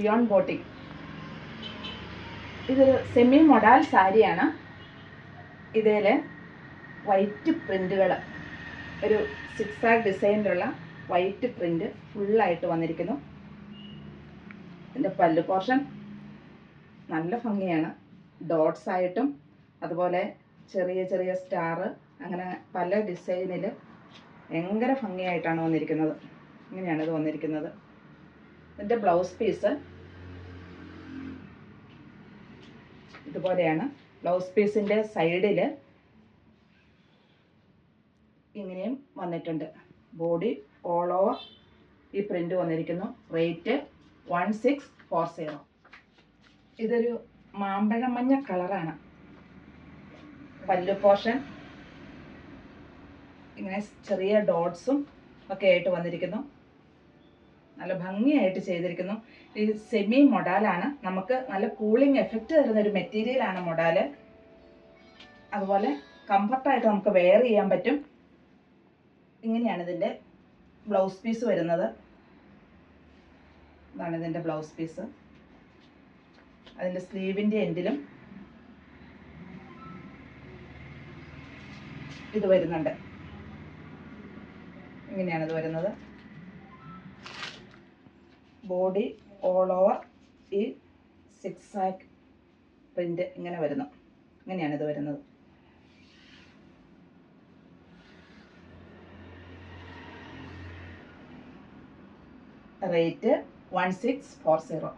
Zion boutique. ഇതൊരു semi modal സാരിയാണ്. ഇതിൽ വൈറ്റ് പ്രിൻറ്റുകൾ, ഒരു സിക്സാഗ് ഡിസൈനിലുള്ള വൈറ്റ് പ്രിൻറ്റ് ഫുള്ളായിട്ട് വന്നിരിക്കുന്നു. ഇതിൻ്റെ പല്ലു പോർഷൻ നല്ല ഭംഗിയാണ്. ഡോട്ട്സ് ആയിട്ടും അതുപോലെ ചെറിയ ചെറിയ സ്റ്റാർ, അങ്ങനെ പല ഡിസൈനിൽ ഭയങ്കര ഭംഗിയായിട്ടാണ് വന്നിരിക്കുന്നത്. ഇങ്ങനെയാണ് ഇത് വന്നിരിക്കുന്നത്. ഇതിൻ്റെ ബ്ലൗസ് പീസ് ഇതുപോലെയാണ്. ബ്ലൗസ് പീസിൻ്റെ സൈഡിൽ ഇങ്ങനെയും വന്നിട്ടുണ്ട്. ബോഡി ഓൾ ഓവർ ഈ പ്രിൻ്റ് വന്നിരിക്കുന്നു. റേറ്റ് 1640. ഇതൊരു മാമ്പഴ മഞ്ഞ കളറാണ്. പല്ലു പോർഷൻ ഇങ്ങനെ ചെറിയ ഡോട്ട്സും ഒക്കെ ആയിട്ട് വന്നിരിക്കുന്നു. നല്ല ഭംഗിയായിട്ട് ചെയ്തിരിക്കുന്നു. ഇത് സെമി മൊഡാലാണ്. നമുക്ക് നല്ല കൂളിംഗ് എഫക്റ്റ് തരുന്നൊരു മെറ്റീരിയലാണ് മൊഡാല്. അതുപോലെ കംഫർട്ടായിട്ട് നമുക്ക് വെയർ ചെയ്യാൻ പറ്റും. ഇങ്ങനെയാണ് ഇതിൻ്റെ ബ്ലൗസ് പീസ് വരുന്നത്. ഇതാണ് ഇതിൻ്റെ ബ്ലൗസ് പീസ്. അതിൻ്റെ സ്ലീവിൻ്റെ എൻഡിലും ഇത് വരുന്നുണ്ട്. ഇങ്ങനെയാണ് ഇത് വരുന്നത്. ബോഡി ഓൾ ഓവർ ഈ സിക്സാഗ് പ്രിൻ്റ് ഇങ്ങനെ വരുന്നു. ഇങ്ങനെയാണ് ഇത് വരുന്നത്. റേറ്റ് 1640.